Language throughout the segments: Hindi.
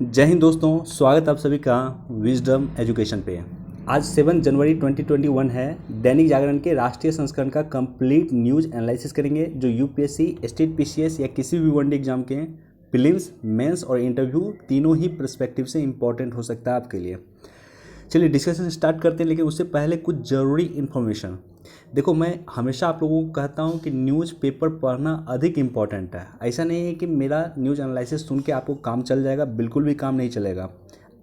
जय हिंद दोस्तों, स्वागत आप सभी का विजडम एजुकेशन पे। आज 7 जनवरी 2021 है। दैनिक जागरण के राष्ट्रीय संस्करण का कंप्लीट न्यूज़ एनालिसिस करेंगे जो यूपीएससी, स्टेट पीसीएस या किसी भी वनडे एग्जाम के प्रीलिम्स, मेंस और इंटरव्यू तीनों ही पर्सपेक्टिव से इंपॉर्टेंट हो सकता है आपके लिए। चलिए डिस्कशन स्टार्ट करते हैं, लेकिन उससे पहले कुछ ज़रूरी इन्फॉर्मेशन। देखो, मैं हमेशा आप लोगों को कहता हूँ कि न्यूज़पेपर पढ़ना अधिक इम्पॉर्टेंट है। ऐसा नहीं है कि मेरा न्यूज़ एनालिसिस सुन के आपको काम चल जाएगा, बिल्कुल भी काम नहीं चलेगा।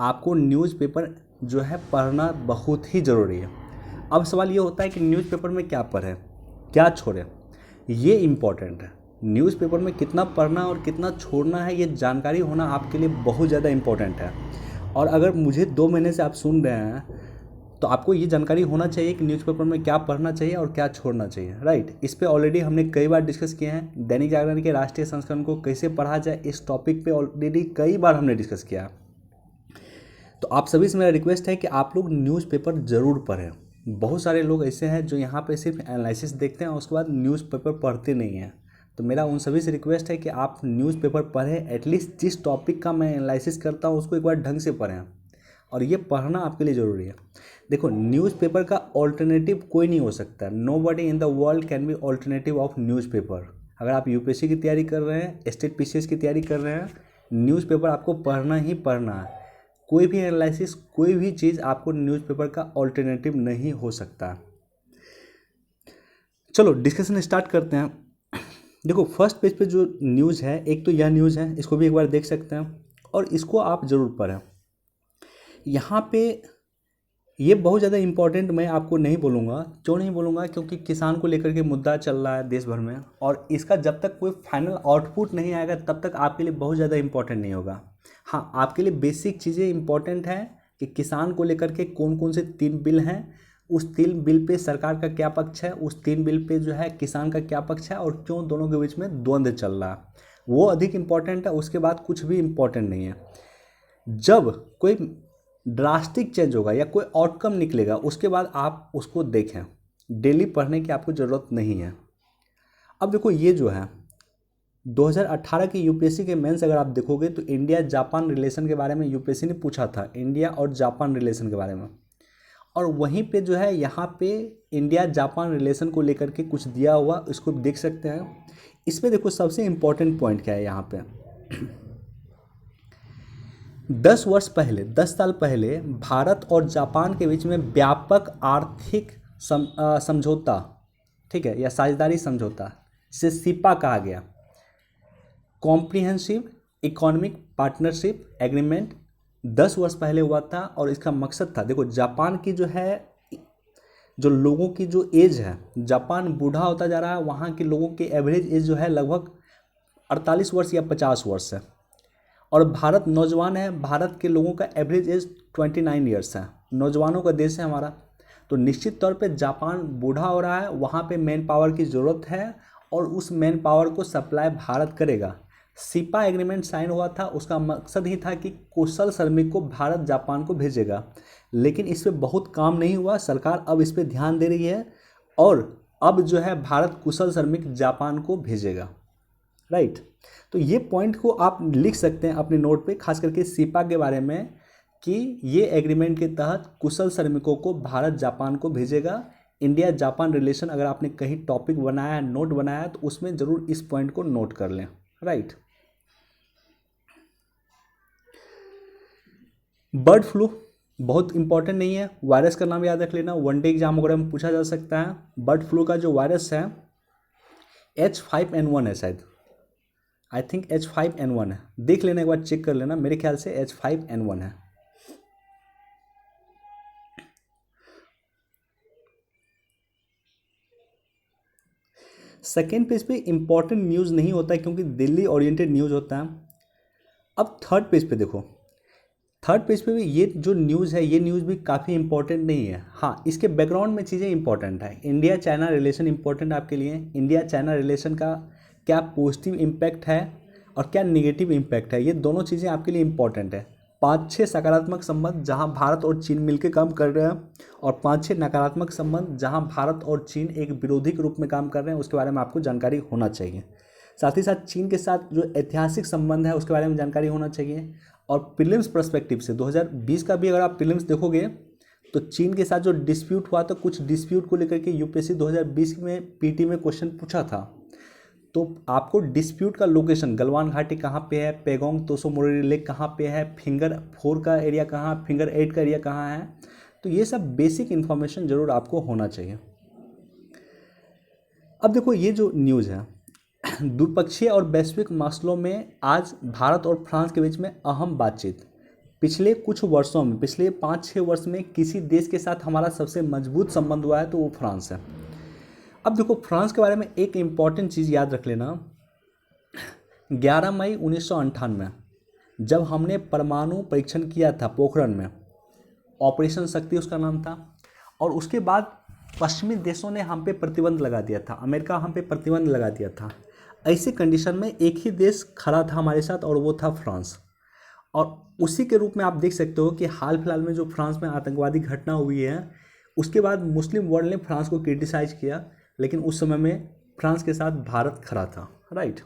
आपको न्यूज़पेपर जो है पढ़ना बहुत ही ज़रूरी है। अब सवाल ये होता है कि न्यूज़पेपर में क्या पढ़ें, क्या छोड़ें, ये इम्पॉर्टेंट है। न्यूज़पेपर में कितना पढ़ना और कितना छोड़ना है, ये जानकारी होना आपके लिए बहुत ज़्यादा इम्पॉर्टेंट है। और अगर मुझे 2 महीने से आप सुन रहे हैं तो आपको ये जानकारी होना चाहिए कि न्यूज़पेपर में क्या पढ़ना चाहिए और क्या छोड़ना चाहिए, राइट। इस पे ऑलरेडी हमने कई बार डिस्कस किए हैं। दैनिक जागरण के राष्ट्रीय संस्करण को कैसे पढ़ा जाए, इस टॉपिक पे ऑलरेडी कई बार हमने डिस्कस किया। तो आप सभी से मेरा रिक्वेस्ट है कि आप लोग न्यूज़पेपर ज़रूर पढ़ें। बहुत सारे लोग ऐसे हैं जो यहाँ पे सिर्फ एनालिसिस देखते हैं और उसके बाद न्यूज़पेपर पढ़ते नहीं हैं। तो मेरा उन सभी से रिक्वेस्ट है कि आप न्यूज़पेपर पढ़ें। एटलीस्ट जिस टॉपिक का मैं एनालिसिस करता हूँ उसको एक बार ढंग से पढ़ें, और ये पढ़ना आपके लिए ज़रूरी है। देखो, न्यूज़पेपर का ऑल्टरनेटिव कोई नहीं हो सकता। Nobody in the world can be alternative of newspaper. अगर आप यूपीएससी की तैयारी कर रहे हैं, स्टेट पीसीएस की तैयारी कर रहे हैं, न्यूज़पेपर आपको पढ़ना ही पढ़ना है। कोई भी एनालिसिस, कोई भी चीज़ आपको न्यूज़पेपर का ऑल्टरनेटिव नहीं हो सकता। चलो डिस्कशन स्टार्ट करते हैं। देखो, फर्स्ट पेज पे जो न्यूज़ है, एक तो यह न्यूज़ है, इसको भी एक बार देख सकते हैं और इसको आप ज़रूर पढ़ें। यहाँ पे ये बहुत ज़्यादा इम्पोर्टेंट मैं आपको नहीं बोलूँगा। क्यों नहीं बोलूँगा? क्योंकि किसान को लेकर के मुद्दा चल रहा है देश भर में, और इसका जब तक कोई फाइनल आउटपुट नहीं आएगा तब तक आपके लिए बहुत ज़्यादा इम्पोर्टेंट नहीं होगा। हाँ, आपके लिए बेसिक चीज़ें इम्पोर्टेंट हैं कि किसान को लेकर के कौन कौन से 3 बिल हैं, उस 3 बिल पे सरकार का क्या पक्ष है, उस 3 बिल पे जो है किसान का क्या पक्ष है, और क्यों दोनों के बीच में द्वंद्व चल रहा है, वो अधिक इम्पोर्टेंट है। उसके बाद कुछ भी इम्पोर्टेंट नहीं है। जब कोई ड्रास्टिक चेंज होगा या कोई आउटकम निकलेगा उसके बाद आप उसको देखें। डेली पढ़ने की आपको ज़रूरत नहीं है। अब देखो, ये जो है 2018 की यूपीएससी के मेंस अगर आप देखोगे तो इंडिया जापान रिलेशन के बारे में यूपीएससी ने पूछा था, इंडिया और जापान रिलेशन के बारे में। और वहीं पे जो है यहाँ पे इंडिया जापान रिलेशन को लेकर के कुछ दिया हुआ, इसको देख सकते हैं। इसमें देखो सबसे इम्पोर्टेंट पॉइंट क्या है यहाँ पे। 10 साल पहले भारत और जापान के बीच में व्यापक आर्थिक समझौता, ठीक है, या साझेदारी समझौता, जिसे सीपा कहा गया, कॉम्प्रिहेंसिव इकोनॉमिक पार्टनरशिप एग्रीमेंट, 10 वर्ष पहले हुआ था। और इसका मकसद था, देखो जापान की जो है, जो लोगों की जो एज है, जापान बूढ़ा होता जा रहा है, वहाँ के लोगों की एवरेज एज जो है लगभग 48 वर्ष या 50 वर्ष है, और भारत नौजवान है। भारत के लोगों का एवरेज एज 29 ईयर्स है। नौजवानों का देश है हमारा। तो निश्चित तौर पे जापान बूढ़ा हो रहा है, वहाँ पे मैन पावर की ज़रूरत है, और उस मैन पावर को सप्लाई भारत करेगा। सीपा एग्रीमेंट साइन हुआ था, उसका मकसद ही था कि कुशल श्रमिक को भारत जापान को भेजेगा। लेकिन इस पर बहुत काम नहीं हुआ। सरकार अब इस पर ध्यान दे रही है, और अब जो है भारत कुशल श्रमिक जापान को भेजेगा, राइट। तो ये पॉइंट को आप लिख सकते हैं अपने नोट पे, खास करके सीपा के बारे में, कि ये एग्रीमेंट के तहत कुशल श्रमिकों को भारत जापान को भेजेगा। इंडिया जापान रिलेशन अगर आपने कहीं टॉपिक बनाया है, नोट बनाया है, तो उसमें ज़रूर इस पॉइंट को नोट कर लें, राइट। बर्ड फ्लू बहुत इंपॉर्टेंट नहीं है, वायरस का नाम याद रख लेना, वनडे एग्जाम वगैरह में पूछा जा सकता है। बर्ड फ्लू का जो वायरस है H5N1 है शायद, आई थिंक H5N1 है। देख लेना, एक बार चेक कर लेना, मेरे ख्याल से H5N1 है। सेकेंड पेज पे इंपॉर्टेंट न्यूज़ नहीं होता है क्योंकि दिल्ली ओरिएंटेड न्यूज़ होता है। अब थर्ड पेज पे देखो, थर्ड पेज पे भी ये जो न्यूज़ है, ये न्यूज़ भी काफ़ी इंपॉर्टेंट नहीं है। हाँ, इसके बैकग्राउंड में चीज़ें इंपॉर्टेंट है। इंडिया चाइना रिलेशन इंपॉर्टेंट है आपके लिए। इंडिया चाइना रिलेशन का क्या पॉजिटिव इम्पैक्ट है और क्या नेगेटिव इम्पैक्ट है, ये दोनों चीज़ें आपके लिए इंपॉर्टेंट है। 5-6 सकारात्मक संबंध जहां भारत और चीन मिलकर काम कर रहे हैं, और 5-6 नकारात्मक संबंध जहां भारत और चीन एक विरोधी के रूप में काम कर रहे हैं, उसके बारे में आपको जानकारी होना चाहिए। साथ ही साथ चीन के साथ जो ऐतिहासिक संबंध है उसके बारे में जानकारी होना चाहिए। और प्रीलिम्स पर्सपेक्टिव से 2020 का भी अगर आप प्रीलिम्स देखोगे तो चीन के साथ जो डिस्प्यूट हुआ तो कुछ डिस्प्यूट को लेकर के यूपीएससी 2020 में पीटी में क्वेश्चन पूछा था। तो आपको डिस्प्यूट का लोकेशन, गलवान घाटी कहाँ पे है, पेगोंग तोसो मोरिरी लेक कहाँ पे है, फिंगर 4 का एरिया कहाँ, फिंगर 8 का एरिया कहाँ है, तो ये सब बेसिक इन्फॉर्मेशन जरूर आपको होना चाहिए। अब देखो ये जो न्यूज़ है, द्विपक्षीय और वैश्विक मसलों में आज भारत और फ्रांस के बीच में अहम बातचीत। पिछले कुछ वर्षों में, पिछले 5-6 वर्ष में किसी देश के साथ हमारा सबसे मजबूत संबंध हुआ है तो वो फ्रांस है। अब देखो फ्रांस के बारे में एक इम्पॉर्टेंट चीज़ याद रख लेना, 11 मई 1998 जब हमने परमाणु परीक्षण किया था पोखरण में, ऑपरेशन शक्ति उसका नाम था, और उसके बाद पश्चिमी देशों ने हम पे प्रतिबंध लगा दिया था, अमेरिका हम पे प्रतिबंध लगा दिया था। ऐसे कंडीशन में एक ही देश खड़ा था हमारे साथ और वो था फ्रांस। और उसी के रूप में आप देख सकते हो कि हाल फिलहाल में जो फ्रांस में आतंकवादी घटना हुई है उसके बाद मुस्लिम वर्ल्ड ने फ्रांस को क्रिटिसाइज किया, लेकिन उस समय में फ्रांस के साथ भारत खड़ा था, राइट।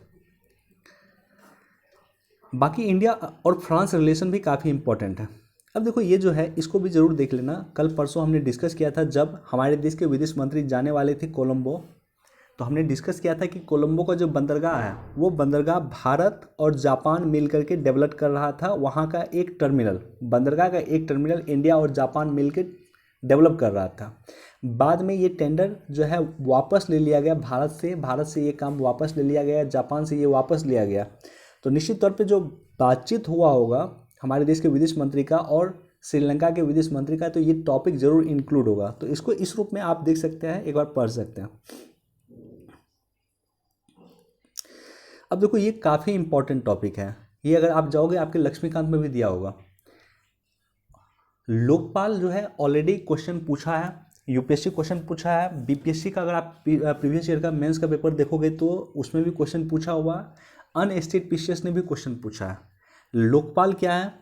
बाकी इंडिया और फ्रांस रिलेशन भी काफ़ी इंपॉर्टेंट है। अब देखो ये जो है इसको भी ज़रूर देख लेना, कल परसों हमने डिस्कस किया था जब हमारे देश के विदेश मंत्री जाने वाले थे कोलंबो, तो हमने डिस्कस किया था कि कोलंबो का जो बंदरगाह है वो बंदरगाह भारत और जापान मिलकर के डेवलप कर रहा था। वहाँ का एक टर्मिनल, बंदरगाह का एक टर्मिनल इंडिया और जापान मिलकर डेवलप कर रहा था। बाद में ये टेंडर जो है वापस ले लिया गया भारत से ये काम वापस ले लिया गया, जापान से ये वापस लिया गया। तो निश्चित तौर पे जो बातचीत हुआ होगा हमारे देश के विदेश मंत्री का और श्रीलंका के विदेश मंत्री का, तो ये टॉपिक ज़रूर इंक्लूड होगा। तो इसको इस रूप में आप देख सकते हैं, एक बार पढ़ सकते हैं। अब देखो ये काफ़ी इंपॉर्टेंट टॉपिक है, ये अगर आप जाओगे आपके लक्ष्मीकांत में भी दिया होगा। लोकपाल जो है ऑलरेडी क्वेश्चन पूछा है, यूपीएससी क्वेश्चन पूछा है, बीपीएससी का अगर आप प्रीवियस ईयर का मेंस का पेपर देखोगे तो उसमें भी क्वेश्चन पूछा हुआ, अनस्टेट पीसीएस ने भी क्वेश्चन पूछा है। लोकपाल क्या है,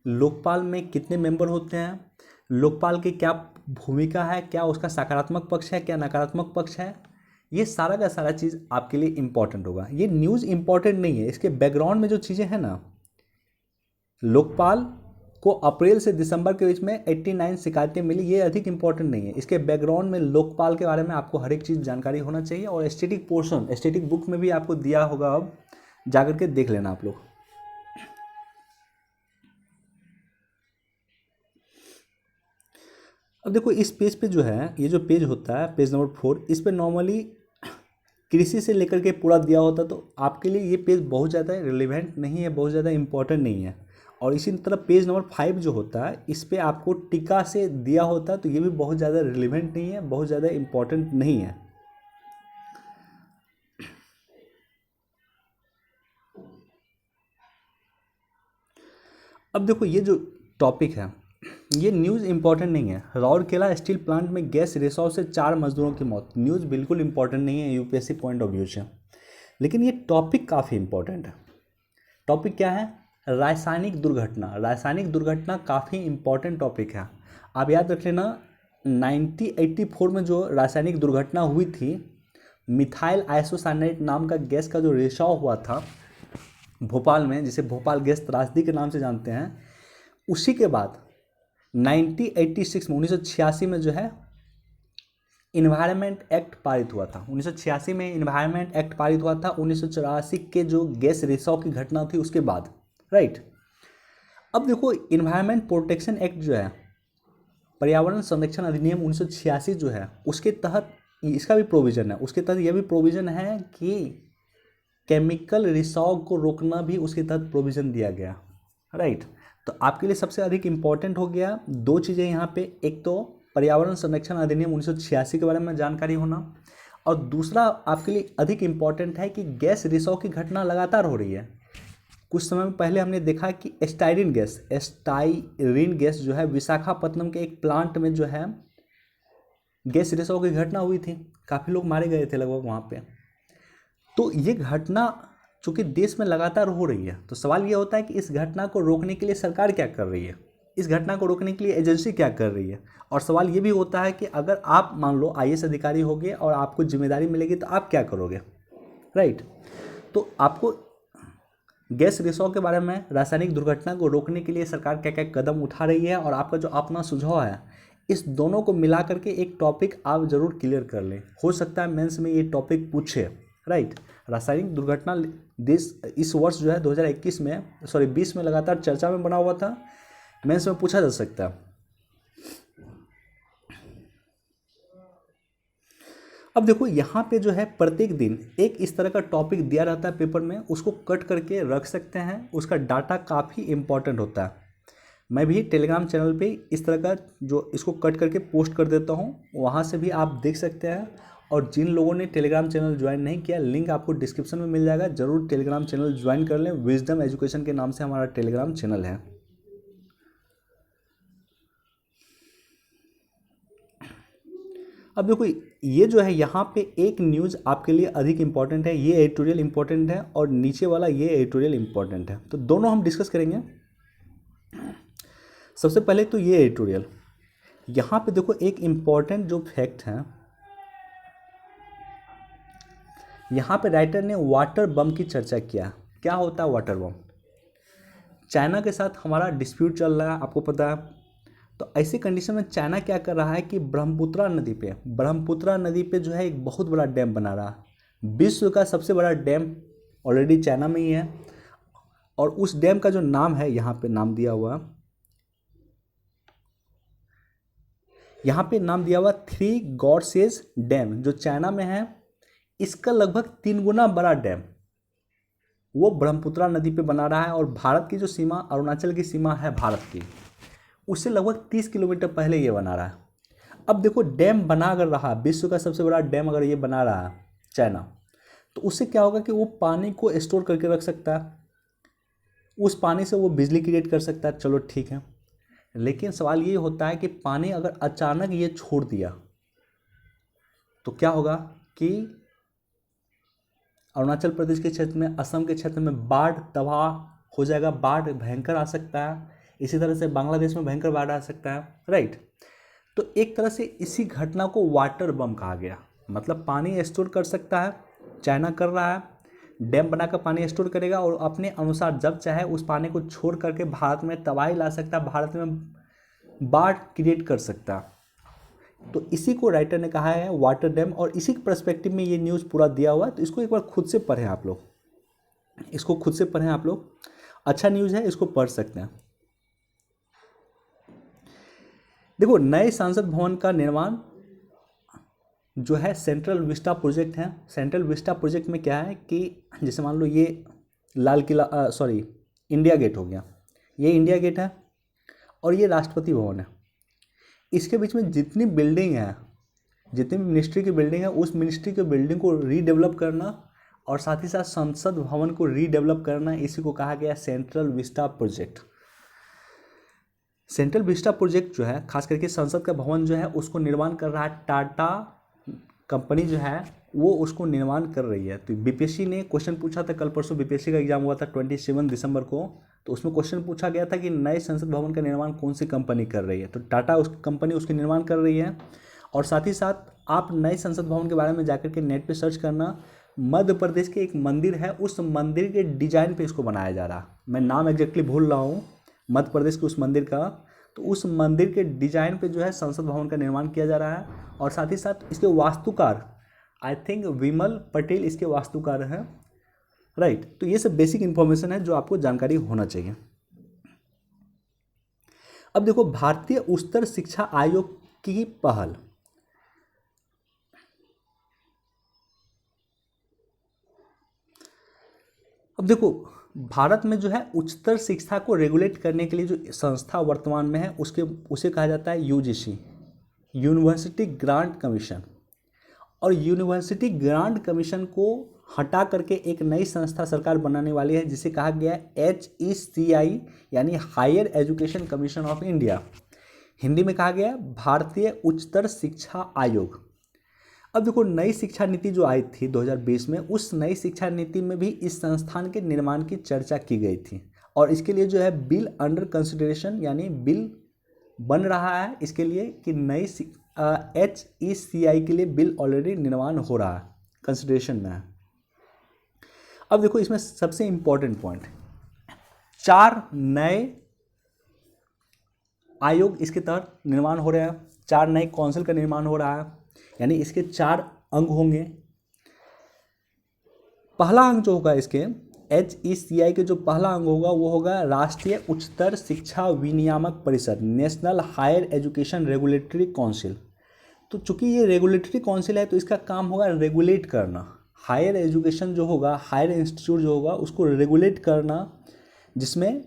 लोकपाल में कितने मेंबर होते हैं, लोकपाल की क्या भूमिका है, क्या उसका सकारात्मक पक्ष है, क्या नकारात्मक पक्ष है, ये सारा का सारा चीज़ आपके लिए इम्पॉर्टेंट होगा। ये न्यूज़ इम्पॉर्टेंट नहीं है, इसके बैकग्राउंड में जो चीज़ें हैं ना, लोकपाल को अप्रैल से दिसंबर के बीच में 89 शिकायतें मिली, ये अधिक इंपॉर्टेंट नहीं है। इसके बैकग्राउंड में लोकपाल के बारे में आपको हर एक चीज़ जानकारी होना चाहिए, और एस्थेटिक पोर्शन एस्थेटिक बुक में भी आपको दिया होगा, अब जाकर के देख लेना आप लोग। अब देखो इस पेज पे जो है, ये जो पेज होता है पेज नंबर 4, इस पे नॉर्मली कृषि से लेकर के पूरा दिया होता, तो आपके लिए ये पेज बहुत ज़्यादा रिलेवेंट नहीं है, बहुत ज़्यादा इंपॉर्टेंट नहीं है। और इसी तरह पेज नंबर 5 जो होता है इस पे आपको टीका से दिया होता है, तो ये भी बहुत ज़्यादा रिलेवेंट नहीं है, बहुत ज़्यादा इंपॉर्टेंट नहीं है। अब देखो ये जो टॉपिक है, ये न्यूज़ इंपॉर्टेंट नहीं है। राउरकेला स्टील प्लांट में गैस रिसाव से 4 मजदूरों की मौत, न्यूज़ बिल्कुल इंपॉर्टेंट नहीं है यूपीएससी पॉइंट ऑफ व्यू से, लेकिन ये टॉपिक काफ़ी इंपॉर्टेंट है। टॉपिक क्या है, रासायनिक दुर्घटना। रासायनिक दुर्घटना काफ़ी इंपॉर्टेंट टॉपिक है, आप याद रख लेना। 1984 में जो रासायनिक दुर्घटना हुई थी, मिथाइल आइसोसाइनेट नाम का गैस का जो रिसाव हुआ था भोपाल में, जिसे भोपाल गैस त्रासदी के नाम से जानते हैं, उसी के बाद 1986 में 1986 में जो है इन्वायरमेंट एक्ट पारित हुआ था। 1986 में इन्वायरमेंट एक्ट पारित हुआ था, 1984 के जो गैस रिसाव की घटना थी उसके बाद, राइट। अब देखो इन्वायरमेंट प्रोटेक्शन एक्ट जो है, पर्यावरण संरक्षण अधिनियम 1986 जो है, उसके तहत इसका भी प्रोविज़न है, उसके तहत यह भी प्रोविज़न है कि केमिकल रिसाव को रोकना भी उसके तहत प्रोविज़न दिया गया, राइट। तो आपके लिए सबसे अधिक इम्पॉर्टेंट हो गया 2 चीज़ें यहाँ पे, एक तो पर्यावरण संरक्षण अधिनियम 1986 के बारे में जानकारी होना, और दूसरा आपके लिए अधिक इम्पॉर्टेंट है कि गैस रिसाव की घटना लगातार हो रही है। कुछ समय पहले हमने देखा कि स्टाइरिन गैस जो है विशाखापत्तनम के एक प्लांट में जो है गैस रिसाव की घटना हुई थी, काफ़ी लोग मारे गए थे लगभग वहाँ पे। तो ये घटना चूँकि देश में लगातार हो रही है, तो सवाल ये होता है कि इस घटना को रोकने के लिए सरकार क्या कर रही है, इस घटना को रोकने के लिए एजेंसी क्या कर रही है। और सवाल ये भी होता है कि अगर आप मान लो आईएएस अधिकारी होगे और आपको जिम्मेदारी मिलेगी तो आप क्या करोगे, राइट। तो आपको गैस रिसाव के बारे में, रासायनिक दुर्घटना को रोकने के लिए सरकार क्या क्या कदम उठा रही है, और आपका जो अपना सुझाव है, इस दोनों को मिला करके एक टॉपिक आप जरूर क्लियर कर लें। हो सकता है मेंस में ये टॉपिक पूछे, राइट। रासायनिक दुर्घटना देश इस वर्ष जो है 2021 में 20 में लगातार चर्चा में बना हुआ था, मेंस में पूछा जा सकता है। अब देखो यहाँ पे जो है प्रत्येक दिन एक इस तरह का टॉपिक दिया रहता है पेपर में, उसको कट करके रख सकते हैं, उसका डाटा काफ़ी इंपॉर्टेंट होता है। मैं भी टेलीग्राम चैनल पे इस तरह का जो इसको कट करके पोस्ट कर देता हूँ, वहाँ से भी आप देख सकते हैं। और जिन लोगों ने टेलीग्राम चैनल ज्वाइन नहीं किया, लिंक आपको डिस्क्रिप्शन में मिल जाएगा, ज़रूर टेलीग्राम चैनल ज्वाइन कर लें। विजडम एजुकेशन के नाम से हमारा टेलीग्राम चैनल है। अब देखो ये जो है यहाँ पे एक न्यूज़ आपके लिए अधिक इम्पॉर्टेंट है, ये एडिटोरियल इम्पॉर्टेंट है, और नीचे वाला ये एडिटोरियल इम्पॉर्टेंट है, तो दोनों हम डिस्कस करेंगे। सबसे पहले तो ये एडिटोरियल, यहाँ पे देखो एक इम्पॉर्टेंट जो फैक्ट है, यहाँ पे राइटर ने वाटर बम की चर्चा किया। क्या होता है वाटर बम? चाइना के साथ हमारा डिस्प्यूट चल रहा है, आपको पता है। तो ऐसी कंडीशन में चाइना क्या कर रहा है कि ब्रह्मपुत्रा नदी पे जो है एक बहुत बड़ा डैम बना रहा है। विश्व का सबसे बड़ा डैम ऑलरेडी चाइना में ही है, और उस डैम का जो नाम है, यहाँ पे नाम दिया हुआ, थ्री गॉर्जेस डैम, जो चाइना में है। इसका लगभग 3 गुना बड़ा डैम वो ब्रह्मपुत्रा नदी पे बना रहा है, और भारत की जो सीमा, अरुणाचल की सीमा है भारत की, उससे लगभग 30 किलोमीटर पहले ये बना रहा है। अब देखो डैम बना अगर रहा, विश्व का सबसे बड़ा डैम अगर ये बना रहा है चाइना, तो उससे क्या होगा कि वो पानी को स्टोर करके रख सकता है, उस पानी से वो बिजली क्रिएट कर सकता है, चलो ठीक है। लेकिन सवाल ये होता है कि पानी अगर अचानक ये छोड़ दिया तो क्या होगा कि अरुणाचल प्रदेश के क्षेत्र में, असम के क्षेत्र में बाढ़ तबाह हो जाएगा, बाढ़ भयंकर आ सकता है। इसी तरह से बांग्लादेश में भयंकर बाढ़ आ सकता है, राइट। तो एक तरह से इसी घटना को वाटर बम कहा गया, मतलब पानी स्टोर कर सकता है, चाइना कर रहा है, डैम बनाकर पानी स्टोर करेगा, और अपने अनुसार जब चाहे उस पानी को छोड़ करके भारत में तबाही ला सकता है, भारत में बाढ़ क्रिएट कर सकता है। तो इसी को राइटर ने कहा है वाटर डैम, और इसी पर्सपेक्टिव में ये न्यूज़ पूरा दिया हुआ है। तो इसको एक बार खुद से पढ़ें आप लोग, अच्छा न्यूज़ है, इसको पढ़ सकते हैं। देखो नए संसद भवन का निर्माण जो है सेंट्रल विस्टा प्रोजेक्ट है। सेंट्रल विस्टा प्रोजेक्ट में क्या है कि जैसे मान लो ये लाल किला, इंडिया गेट हो गया, ये इंडिया गेट है, और ये राष्ट्रपति भवन है। इसके बीच में जितनी बिल्डिंग है, जितनी मिनिस्ट्री की बिल्डिंग है, उस मिनिस्ट्री की बिल्डिंग को रीडेवलप करना, और साथ ही साथ संसद भवन को रीडेवलप करना, इसी को कहा गया central Vista project. Central Vista project जो है, खास करके संसद का भवन जो है, उसको निर्माण कर रहा है टाटा कंपनी जो है, वो उसको निर्माण कर रही है। तो बीपीएससी ने क्वेश्चन पूछा था, कल परसों बीपीएससी का एग्जाम हुआ था 27 दिसंबर को, तो उसमें क्वेश्चन पूछा गया था कि नए संसद भवन का निर्माण कौन सी कंपनी कर रही है, तो टाटा उस कंपनी उसके निर्माण कर रही है। और साथ ही साथ आप नए संसद भवन के बारे में जाकर के नेट पे सर्च करना, मध्य प्रदेश के एक मंदिर है, उस मंदिर के डिजाइन पे इसको बनाया जा रहा है। मैं नाम एग्जैक्टली भूल रहा हूँ मध्य प्रदेश के उस मंदिर का, तो उस मंदिर के डिजाइन पे जो है संसद भवन का निर्माण किया जा रहा है। और साथ ही साथ इसके वास्तुकार, आई थिंक विमल पटेल इसके वास्तुकार हैं, राइट। तो ये सब बेसिक इंफॉर्मेशन है जो आपको जानकारी होना चाहिए। अब देखो भारतीय उच्चतर शिक्षा आयोग की पहल, अब देखो भारत में जो है उच्चतर शिक्षा को रेगुलेट करने के लिए जो संस्था वर्तमान में है, उसे कहा जाता है यूजीसी, यूनिवर्सिटी ग्रांट कमीशन। और यूनिवर्सिटी ग्रांट कमीशन को हटा करके एक नई संस्था सरकार बनाने वाली है, जिसे कहा गया है HECI, यानी higher education commission of India. Hindi में कहा गया भारतीय उच्चतर शिक्षा आयोग। अब देखो नई शिक्षा नीति जो आई थी 2020 में, उस नई शिक्षा नीति में भी इस संस्थान के निर्माण की चर्चा की गई थी, और इसके लिए जो है बिल अंडर कंसिडरेशन, यानी बिल बन रहा है इसके लिए कि नई HECI के लिए बिल ऑलरेडी निर्माण हो रहा है, कंसिडरेशन में है। अब देखो इसमें सबसे इम्पोर्टेंट पॉइंट, 4 नए आयोग इसके तहत निर्माण हो रहे हैं, 4 नए काउंसिल का निर्माण हो रहा है, यानी इसके 4 अंग होंगे। पहला अंग जो होगा इसके HECI के जो पहला अंग होगा वो होगा राष्ट्रीय उच्चतर शिक्षा विनियामक परिषद, national higher education regulatory council. तो चूंकि ये रेगुलेटरी काउंसिल है तो इसका काम होगा रेगुलेट करना, हायर एजुकेशन जो होगा, हायर इंस्टीट्यूट जो होगा उसको रेगुलेट करना, जिसमें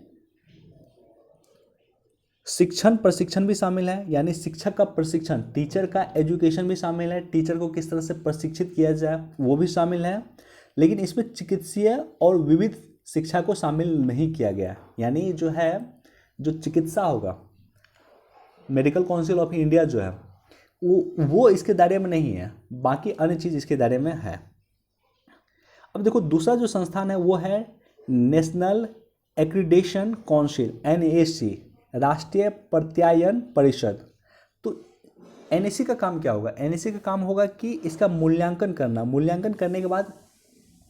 शिक्षण प्रशिक्षण भी शामिल है, यानी शिक्षक का प्रशिक्षण, टीचर का एजुकेशन भी शामिल है, टीचर को किस तरह से प्रशिक्षित किया जाए वो भी शामिल है। लेकिन इसमें चिकित्सीय और विविध शिक्षा को शामिल नहीं किया गया, यानी जो है जो चिकित्सा होगा, मेडिकल काउंसिल ऑफ इंडिया जो है वो इसके दायरे में नहीं है, बाकी अन्य चीज़ इसके दायरे में है। अब देखो दूसरा जो संस्थान है वो है नेशनल एक्रीडेशन काउंसिल, NAC, राष्ट्रीय प्रत्यायन परिषद। तो NAC का काम क्या होगा? NAC का काम होगा कि इसका मूल्यांकन करना, मूल्यांकन करने के बाद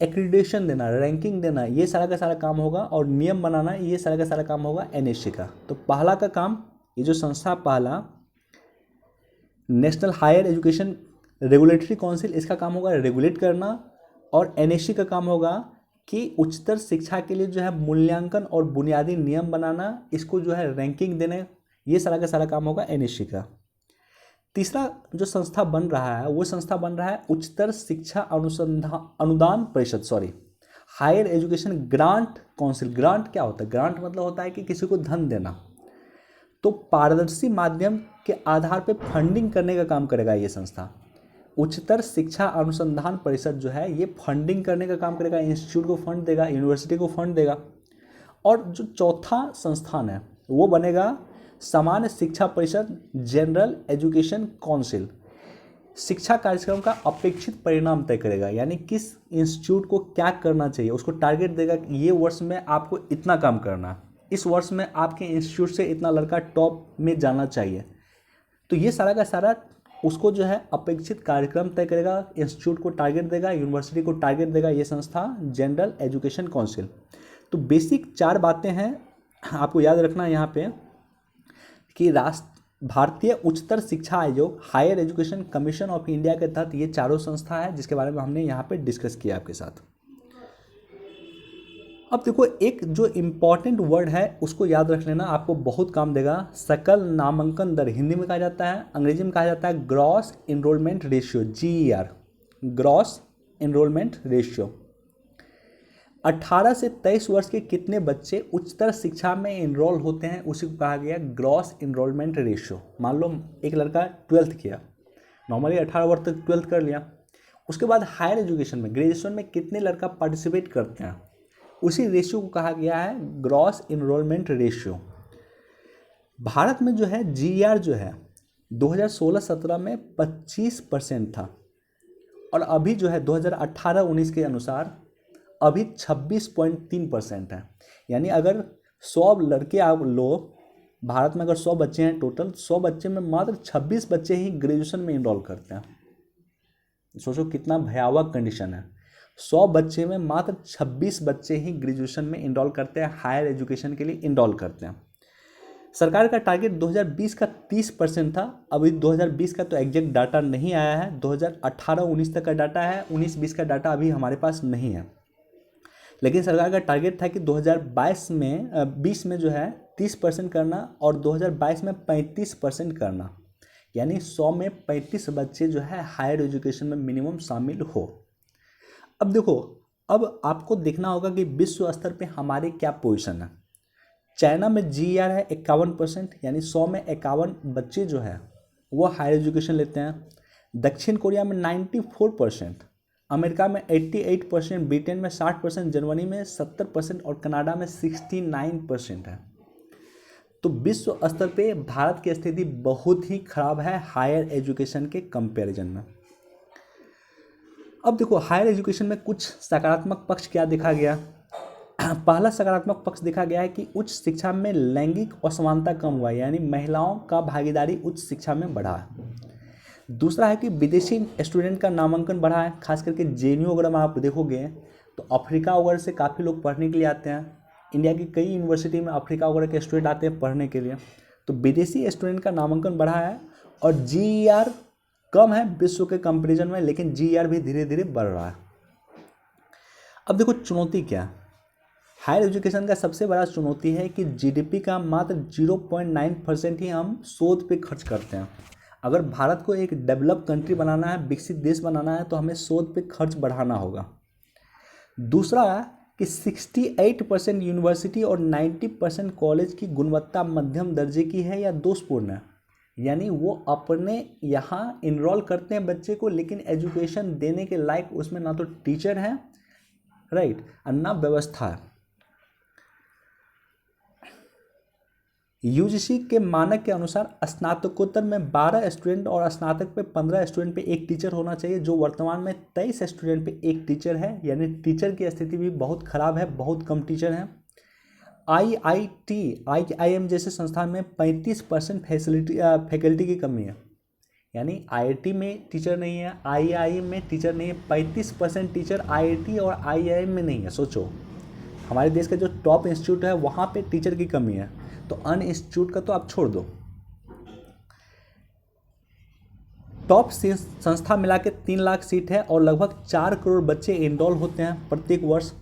एक्रीडेशन देना, रैंकिंग देना, ये सारा का सारा काम होगा, और नियम बनाना, ये सारा का सारा काम होगा NAC का। तो पहला का काम, ये जो संस्था पहला national higher education regulatory council, इसका काम होगा रेगुलेट करना, और NAC का काम होगा कि उच्चतर शिक्षा के लिए जो है मूल्यांकन और बुनियादी नियम बनाना, इसको जो है रैंकिंग देने, ये सारा का सारा काम होगा NAC का। तीसरा जो संस्था बन रहा है वो संस्था बन रहा है उच्चतर शिक्षा अनुदान परिषद, higher education grant council. Grant क्या होता है? ग्रांट मतलब होता है कि किसी को धन देना। तो पारदर्शी माध्यम के आधार पर फंडिंग करने का काम करेगा ये संस्था। उच्चतर शिक्षा अनुसंधान परिषद जो है ये फंडिंग करने का काम करेगा, इंस्टीट्यूट को फंड देगा, यूनिवर्सिटी को फंड देगा। और जो चौथा संस्थान है वो बनेगा सामान्य शिक्षा परिषद, जनरल एजुकेशन काउंसिल। शिक्षा कार्यक्रम का अपेक्षित परिणाम तय करेगा, यानी किस इंस्टीट्यूट को क्या करना चाहिए, उसको टारगेट देगा कि ये वर्ष में आपको इतना काम करना है, इस वर्ष में आपके इंस्टीट्यूट से इतना लड़का टॉप में जाना चाहिए। तो ये सारा का सारा उसको जो है अपेक्षित कार्यक्रम तय करेगा, इंस्टीट्यूट को टारगेट देगा, यूनिवर्सिटी को टारगेट देगा ये संस्था, जनरल एजुकेशन काउंसिल। तो बेसिक 4 बातें हैं आपको याद रखना यहाँ पे कि भारतीय उच्चतर शिक्षा आयोग, higher education commission of India के तहत ये चारों संस्था है जिसके बारे में हमने यहाँ पे डिस्कस किया आपके साथ। अब देखो एक जो इम्पॉर्टेंट वर्ड है उसको याद रख लेना, आपको बहुत काम देगा। सकल नामांकन दर हिंदी में कहा जाता है, अंग्रेजी में कहा जाता है gross enrolment ratio, GER, gross enrolment ratio. 18 से 23 वर्ष के कितने बच्चे उच्चतर शिक्षा में इनरोल होते हैं उसी को कहा गया ग्रॉस इनरोलमेंट रेशियो। मान लो एक लड़का 12th किया, नॉर्मली 18 वर्ष तक 12th कर लिया, उसके बाद हायर एजुकेशन में, ग्रेजुएशन में कितने लड़का पार्टिसिपेट करते हैं, उसी रेशियो को कहा गया है ग्रॉस इनरोलमेंट रेशियो। भारत में जो है GER जो है 2016-17 में 25% था, और अभी जो है 2018-19 के अनुसार अभी 26.3% है। यानी अगर 100 लड़के आप लो, भारत में अगर 100 बच्चे हैं टोटल, 100 बच्चे में मात्र 26 बच्चे ही ग्रेजुएशन में इनरोल करते हैं। सोचो कितना भयावह कंडीशन है। 100 बच्चे में मात्र 26 बच्चे ही ग्रेजुएशन में इनरोल करते हैं, हायर एजुकेशन के लिए इनरोल करते हैं। सरकार का टारगेट 2020 का 30% था, अभी 2020 का तो एग्जैक्ट डाटा नहीं आया है, 2018-19 तक का डाटा है, 19-20 का डाटा अभी हमारे पास नहीं है। लेकिन सरकार का टारगेट था कि 2020 में जो है 30% करना और 2022 में 35% करना, यानी 100 में 35 बच्चे जो है हायर एजुकेशन में मिनिमम शामिल हो। अब देखो, अब आपको देखना होगा कि विश्व स्तर पे हमारे क्या पोजीशन है। चाइना में GER है 51%, यानी 100 में 51 बच्चे जो है वो हायर एजुकेशन लेते हैं। दक्षिण कोरिया में 94%, अमेरिका में 88%, ब्रिटेन में 60%, जर्मनी में 70% और कनाडा में 69% है। तो विश्व स्तर पे भारत की स्थिति बहुत ही खराब है हायर एजुकेशन के कंपैरिजन में। अब देखो हायर एजुकेशन में कुछ सकारात्मक पक्ष क्या देखा गया। पहला सकारात्मक पक्ष देखा गया है कि उच्च शिक्षा में लैंगिक असमानता कम हुआ, यानी महिलाओं का भागीदारी उच्च शिक्षा में बढ़ा है। दूसरा है कि विदेशी स्टूडेंट का नामांकन बढ़ा है, खास करके JNU वगैरह में आप देखोगे तो अफ्रीका वगैरह से काफ़ी लोग पढ़ने के लिए आते हैं। इंडिया की कई यूनिवर्सिटी में अफ्रीका वगैरह के स्टूडेंट आते हैं पढ़ने के लिए, तो विदेशी स्टूडेंट का नामांकन बढ़ा है और GER कम है विश्व के कंपैरिजन में, लेकिन GER भी धीरे धीरे बढ़ रहा है। अब देखो चुनौती क्या है। हायर एजुकेशन का सबसे बड़ा चुनौती है कि GDP का मात्र 0.9% ही हम शोध पे खर्च करते हैं। अगर भारत को एक डेवलप कंट्री बनाना है, विकसित देश बनाना है, तो हमें शोध पे खर्च बढ़ाना होगा। दूसरा कि 68% यूनिवर्सिटी और 90% कॉलेज की गुणवत्ता मध्यम दर्जे की है या दोषपूर्ण है, यानी वो अपने यहाँ इनरोल करते हैं बच्चे को, लेकिन एजुकेशन देने के लायक उसमें ना तो टीचर हैं, राइट, और ना व्यवस्था है। UGC के मानक के अनुसार स्नातकोत्तर में 12 स्टूडेंट और स्नातक पे 15 स्टूडेंट पे एक टीचर होना चाहिए, जो वर्तमान में 23 स्टूडेंट पे एक टीचर है, यानी टीचर की स्थिति भी बहुत खराब है, बहुत कम टीचर हैं। IIT IIM जैसे संस्थान में 35% फैकल्टी की कमी है, यानी IIT में टीचर नहीं है, IIM में टीचर नहीं है, 35% टीचर IIT और IIM में नहीं है। सोचो, हमारे देश का जो टॉप इंस्टीट्यूट है वहाँ पे टीचर की कमी है, तो अन्य इंस्टीट्यूट का तो आप छोड़ दो। टॉप संस्था मिला के 3 लाख सीट है और लगभग 4 करोड़ बच्चे इनरोल होते हैं प्रत्येक वर्ष।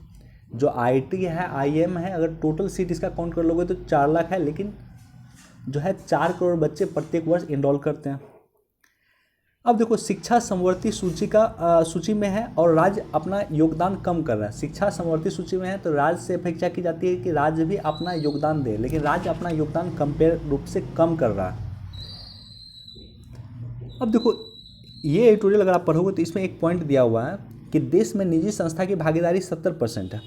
जो IIT है, IIM है, अगर टोटल सीट इसका काउंट कर लोगे तो 4 लाख है, लेकिन जो है 4 करोड़ बच्चे प्रत्येक वर्ष इनरोल करते हैं। अब देखो शिक्षा समवर्ती सूची में है और राज्य अपना योगदान कम कर रहा है। शिक्षा समवर्ती सूची में है तो राज्य से अपेक्षा की जाती है कि राज्य भी अपना योगदान दे, लेकिन राज्य अपना योगदान कंपेयर रूप से कम कर रहा है। अब देखो ये एडिटोरियल अगर आप पढ़ोगे तो इसमें एक पॉइंट दिया हुआ है कि देश में निजी संस्था की भागीदारी 70% है।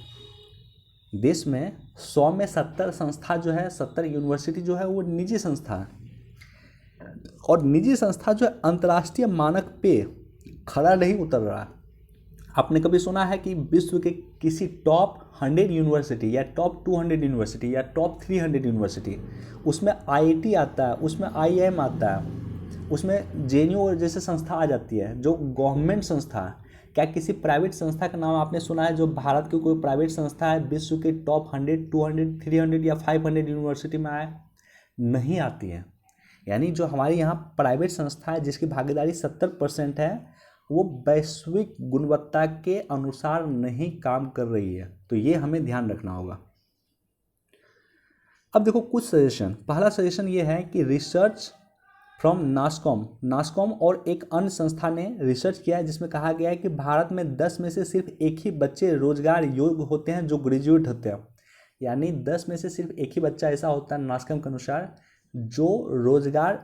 देश में 100 में 70 संस्था जो है, 70 यूनिवर्सिटी जो है वो निजी संस्था है, और निजी संस्था जो है अंतर्राष्ट्रीय मानक पे खरा नहीं उतर रहा है। आपने कभी सुना है कि विश्व के किसी टॉप 100 यूनिवर्सिटी या टॉप 200 यूनिवर्सिटी या टॉप 300 यूनिवर्सिटी, उसमें IIT आता है, उसमें IIM आता है, उसमें JNU जैसे संस्था आ जाती है जो गवर्नमेंट संस्था है? क्या किसी प्राइवेट संस्था का नाम आपने सुना है जो भारत की कोई प्राइवेट संस्था है विश्व के टॉप 100, 200, 300 या 500 यूनिवर्सिटी में आए? नहीं आती है। यानी जो हमारे यहाँ प्राइवेट संस्था है जिसकी भागीदारी 70% है, वो वैश्विक गुणवत्ता के अनुसार नहीं काम कर रही है, तो ये हमें ध्यान रखना होगा। अब देखो कुछ सजेशन। पहला सजेशन ये है कि रिसर्च फ्रॉम नास्कॉम और एक अन्य संस्था ने रिसर्च किया है जिसमें कहा गया है कि भारत में 10 में से सिर्फ एक ही बच्चे रोजगार योग्य होते हैं जो ग्रेजुएट होते हैं। यानी 10 में से सिर्फ एक ही बच्चा ऐसा होता है नास्कॉम के अनुसार जो रोजगार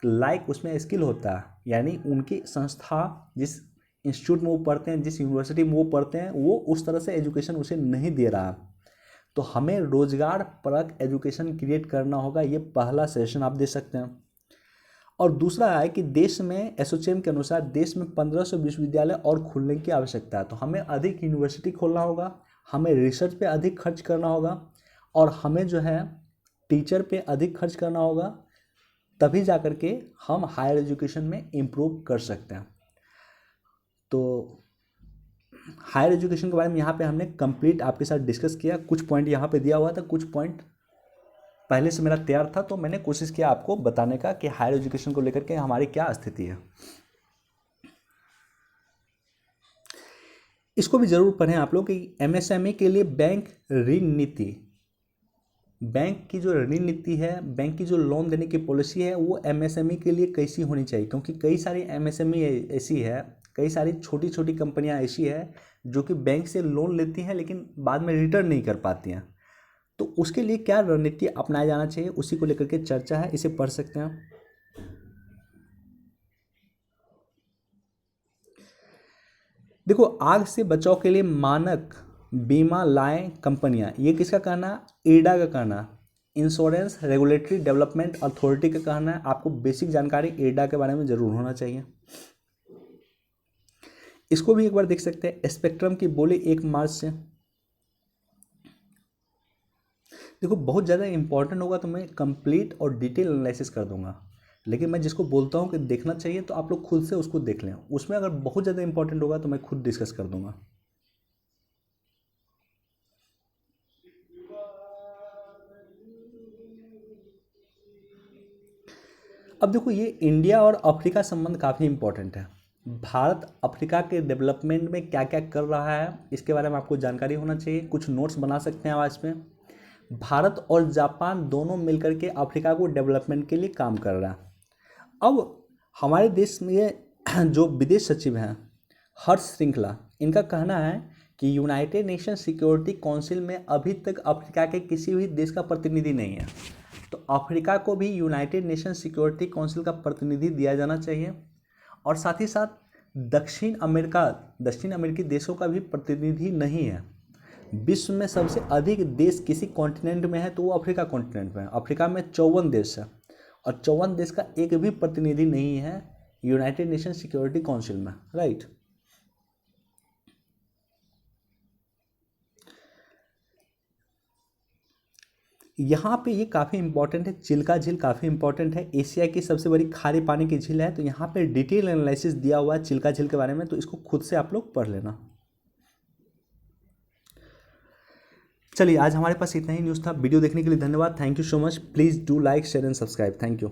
लायक उसमें स्किल होता है, यानी उनकी संस्था जिस इंस्टीट्यूट में वो पढ़ते हैं, जिस यूनिवर्सिटी में वो पढ़ते हैं, वो उस तरह से एजुकेशन उसे नहीं दे रहा। तो हमें रोजगार परक एजुकेशन क्रिएट करना होगा, ये पहला सेशन आप दे सकते हैं। और दूसरा है कि देश में एसोचैम के अनुसार देश में 1500 विश्वविद्यालय और खुलने की आवश्यकता है, तो हमें अधिक यूनिवर्सिटी खोलना होगा, हमें रिसर्च पे अधिक खर्च करना होगा, और हमें जो है टीचर पे अधिक खर्च करना होगा, तभी जा कर के हम हायर एजुकेशन में इम्प्रूव कर सकते हैं। तो हायर एजुकेशन के बारे में यहाँ पे हमने कंप्लीट आपके साथ डिस्कस किया। कुछ पॉइंट यहाँ पे दिया हुआ था, कुछ पॉइंट पहले से मेरा तैयार था, तो मैंने कोशिश किया आपको बताने का कि हायर एजुकेशन को लेकर के हमारी क्या स्थिति है। इसको भी जरूर पढ़ें आप लोग कि MSME के लिए बैंक ऋण नीति, बैंक की जो ऋण नीति है, बैंक की जो लोन देने की पॉलिसी है, वो MSME के लिए कैसी होनी चाहिए, क्योंकि कई सारी MSME ऐसी है, कई सारी छोटी छोटी कंपनियां ऐसी है जो कि बैंक से लोन लेती हैं लेकिन बाद में रिटर्न नहीं कर पाती हैं। तो उसके लिए क्या रणनीति अपनाया जाना चाहिए, उसी को लेकर के चर्चा है, इसे पढ़ सकते हैं। देखो आग से बचाव के लिए मानक बीमा लाएं कंपनियां, ये किसका कहना है? IRDA का कहना, इंश्योरेंस रेगुलेटरी डेवलपमेंट अथॉरिटी का कहना है। आपको बेसिक जानकारी IRDA के बारे में जरूर होना चाहिए। इसको भी एक बार देख सकते हैं। स्पेक्ट्रम की बोली 1 मार्च से। देखो बहुत ज़्यादा इंपॉर्टेंट होगा तो मैं कंप्लीट और डिटेल एनालिसिस कर दूंगा, लेकिन मैं जिसको बोलता हूँ कि देखना चाहिए तो आप लोग खुद से उसको देख लें। उसमें अगर बहुत ज़्यादा इंपॉर्टेंट होगा तो मैं खुद डिस्कस कर दूंगा। अब देखो ये इंडिया और अफ्रीका संबंध काफ़ी इंपॉर्टेंट है। भारत अफ्रीका के डेवलपमेंट में क्या क्या कर रहा है इसके बारे में आपको जानकारी होना चाहिए। कुछ नोट्स बना सकते हैं आप इसमें। भारत और जापान दोनों मिलकर के अफ्रीका को डेवलपमेंट के लिए काम कर रहा है। अब हमारे देश में जो विदेश सचिव हैं हर्ष श्रृंखला, इनका कहना है कि यूनाइटेड नेशन सिक्योरिटी काउंसिल में अभी तक अफ्रीका के किसी भी देश का प्रतिनिधि नहीं है, तो अफ्रीका को भी यूनाइटेड नेशन सिक्योरिटी काउंसिल का प्रतिनिधि दिया जाना चाहिए। और साथ ही साथ दक्षिण अमेरिकी देशों का भी प्रतिनिधि नहीं है। विश्व में सबसे अधिक देश किसी कॉन्टिनेंट में है तो वो अफ्रीका कॉन्टिनेंट में है। अफ्रीका में 54 देश है और 54 देश का एक भी प्रतिनिधि नहीं है यूनाइटेड नेशन सिक्योरिटी काउंसिल में, राइट। यहाँ पे ये काफ़ी इंपॉर्टेंट है, चिल्का झील काफ़ी इंपॉर्टेंट है, एशिया की सबसे बड़ी खारे पानी की झील है। तो यहाँ पे डिटेल एनालिसिस दिया हुआ है चिल्का झील के बारे में, तो इसको खुद से आप लोग पढ़ लेना। चलिए आज हमारे पास इतना ही न्यूज़ था। वीडियो देखने के लिए धन्यवाद। Thank you so much. Please do like share and subscribe. Thank you.